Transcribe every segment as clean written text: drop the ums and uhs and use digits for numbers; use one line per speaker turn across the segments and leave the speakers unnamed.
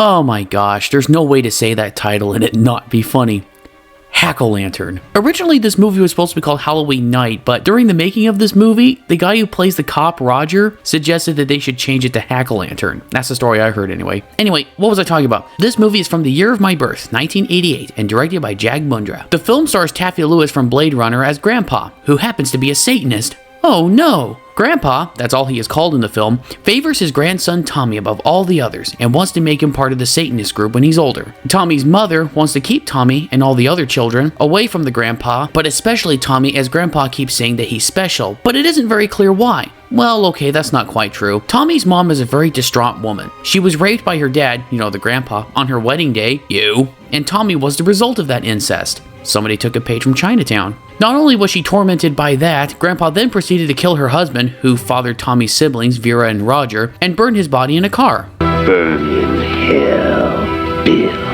Oh my gosh, there's no way to say that title and it not be funny. Hack-O-Lantern. Originally, this movie was supposed to be called Halloween Night, but during the making of this movie, the guy who plays the cop, Roger, suggested that they should change it to Hack-O-Lantern. That's the story I heard anyway. Anyway, what was I talking about? This movie is from the year of my birth, 1988, and directed by Jag Mundra. The film stars Taffy Lewis from Blade Runner as Grandpa, who happens to be a Satanist. Oh no! Grandpa, that's all he is called in the film, favors his grandson Tommy above all the others and wants to make him part of the Satanist group when he's older. Tommy's mother wants to keep Tommy and all the other children away from the grandpa, but especially Tommy, as Grandpa keeps saying that he's special, but it isn't very clear why. Well, okay, that's not quite true. Tommy's mom is a very distraught woman. She was raped by her dad, you know, the grandpa, on her wedding day, and Tommy was the result of that incest. Somebody took a page from Chinatown. Not only was she tormented by that, Grandpa then proceeded to kill her husband, who fathered Tommy's siblings, Vera and Roger, and burned his body in a car.
Burn in hell, Bill.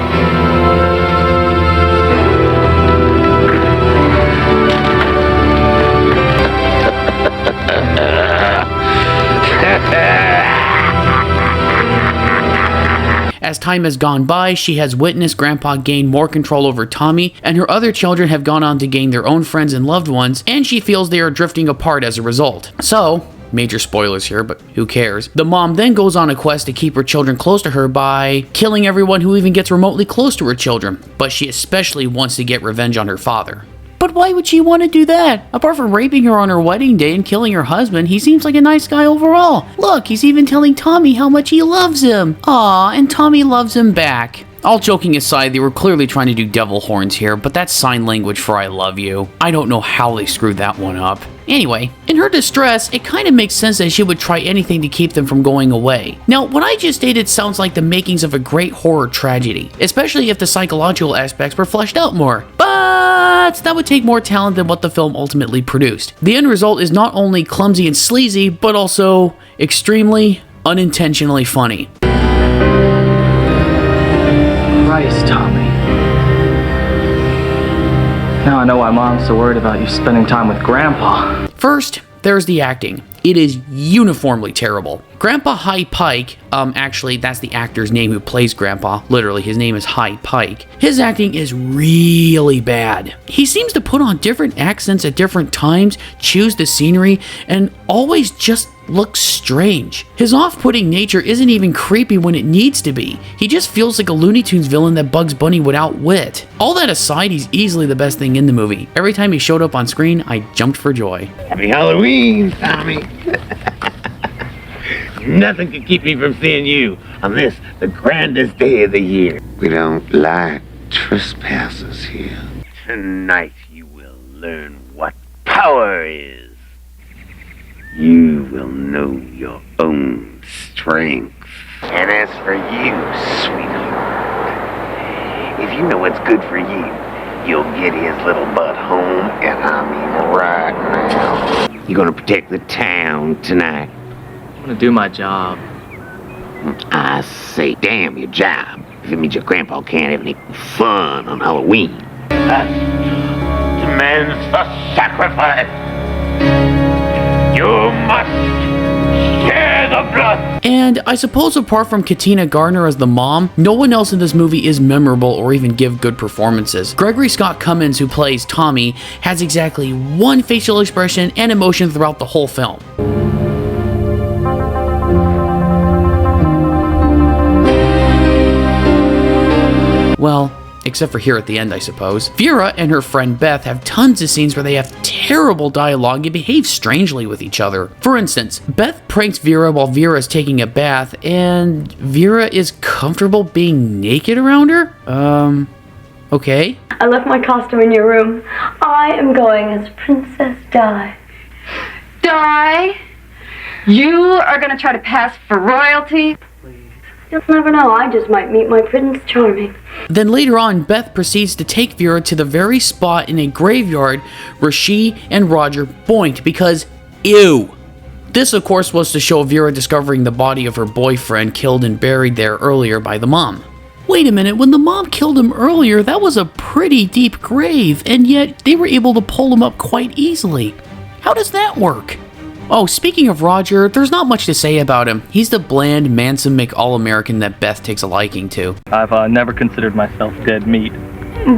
As time has gone by, she has witnessed Grandpa gain more control over Tommy, and her other children have gone on to gain their own friends and loved ones, and she feels they are drifting apart as a result. So, major spoilers here, but who cares? The mom then goes on a quest to keep her children close to her by killing everyone who even gets remotely close to her children, but she especially wants to get revenge on her father. But why would she want to do that? Apart from raping her on her wedding day and killing her husband, he seems like a nice guy overall. Look, he's even telling Tommy how much he loves him. Aw, and Tommy loves him back. All joking aside, they were clearly trying to do devil horns here, but that's sign language for I love you. I don't know how they screwed that one up. Anyway, in her distress, it kind of makes sense that she would try anything to keep them from going away. Now, what I just stated sounds like the makings of a great horror tragedy, especially if the psychological aspects were fleshed out more. But that would take more talent than what the film ultimately produced. The end result is not only clumsy and sleazy, but also extremely unintentionally funny.
Christ, Tommy. Now I know why Mom's so worried about you spending time with Grandpa.
First, there's the acting. It is uniformly terrible. Grandpa High Pike, actually that's the actor's name who plays Grandpa, literally his name is High Pike. His acting is really bad. He seems to put on different accents at different times, choose the scenery, and always just looks strange. His off-putting nature isn't even creepy when it needs to be. He just feels like a Looney Tunes villain that Bugs Bunny would outwit. All that aside, he's easily the best thing in the movie. Every time he showed up on screen, I jumped for joy.
Happy Halloween, Tommy. Nothing can keep me from seeing you on this, the grandest day of the year. We don't like trespassers here. Tonight you will learn what power is. You will know your own strength. And as for you, sweetheart, if you know what's good for you, you'll get his little butt home, and I mean right now. You're gonna protect the town tonight.
I'm gonna do my job.
I say, damn your job. If it means your grandpa can't have any fun on Halloween. That demands the sacrifice. You must share the blood.
And I suppose apart from Katina Garner as the mom, no one else in this movie is memorable or even give good performances. Gregory Scott Cummins, who plays Tommy, has exactly one facial expression and emotion throughout the whole film. Well, except for here at the end, I suppose. Vera and her friend Beth have tons of scenes where they have terrible dialogue and behave strangely with each other. For instance, Beth pranks Vera while Vera is taking a bath, and Vera is comfortable being naked around her? Okay.
I left my costume in your room. I am going as Princess Di.
Di? You are gonna try to pass for royalty?
You'll never know, I just might meet my Prince Charming.
Then later on, Beth proceeds to take Vera to the very spot in a graveyard where she and Roger boinked because, ew. This, of course, was to show Vera discovering the body of her boyfriend killed and buried there earlier by the mom. Wait a minute, when the mom killed him earlier, that was a pretty deep grave, and yet they were able to pull him up quite easily. How does that work? Oh, speaking of Roger, there's not much to say about him. He's the bland, Manson All-American that Beth takes a liking to.
I've never considered myself dead meat.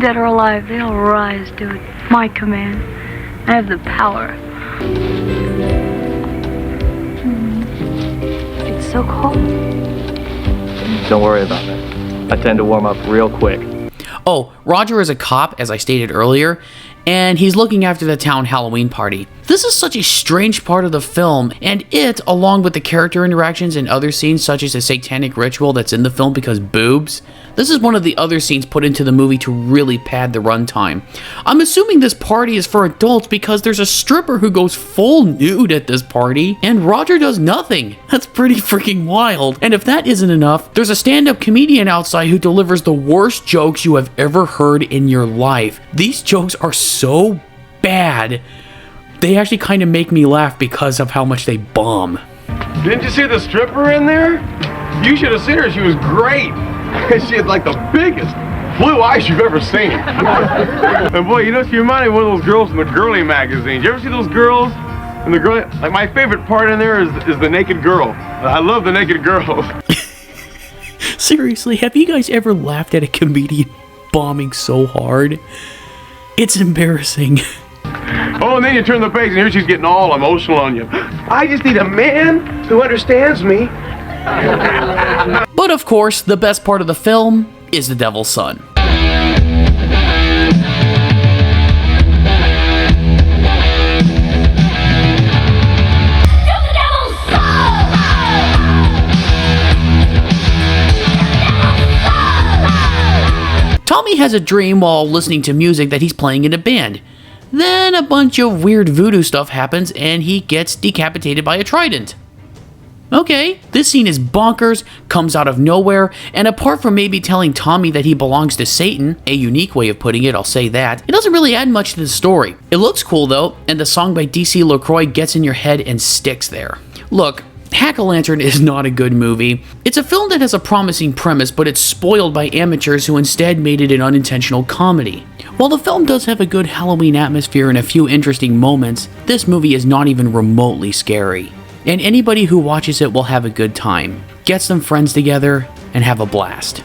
Dead or alive, they all rise to it. My command. I have the power. It's so cold.
Don't worry about that. I tend to warm up real quick.
Oh, Roger is a cop, as I stated earlier, and he's looking after the town Halloween party. This is such a strange part of the film, and it, along with the character interactions and other scenes such as the satanic ritual that's in the film because boobs, this is one of the other scenes put into the movie to really pad the runtime. I'm assuming this party is for adults because there's a stripper who goes full nude at this party, and Roger does nothing. That's pretty freaking wild. And if that isn't enough, there's a stand-up comedian outside who delivers the worst jokes you have ever heard in your life. These jokes are so bad, they actually kind of make me laugh because of how much they bomb.
Didn't you see the stripper in there? You should have seen her. She was great. She had like the biggest blue eyes you've ever seen. And boy, you know, she reminded me of one of those girls from the girly magazines. You ever see those girls? And the girl, like my favorite part in there is the naked girl. I love the naked girls.
Seriously, have you guys ever laughed at a comedian bombing so hard? It's embarrassing.
Oh, and then you turn the page and here she's getting all emotional on you. I just need a man who understands me.
But of course, the best part of the film is the devil's son. Tommy has a dream while listening to music that he's playing in a band. Then a bunch of weird voodoo stuff happens and he gets decapitated by a trident. Okay, this scene is bonkers, comes out of nowhere, and apart from maybe telling Tommy that he belongs to Satan, a unique way of putting it, I'll say that, it doesn't really add much to the story. It looks cool though, and the song by D.C. LaCroix gets in your head and sticks there. Look, Hack-A-Lantern is not a good movie. It's a film that has a promising premise, but it's spoiled by amateurs who instead made it an unintentional comedy. While the film does have a good Halloween atmosphere and a few interesting moments, this movie is not even remotely scary. And anybody who watches it will have a good time. Get some friends together and have a blast.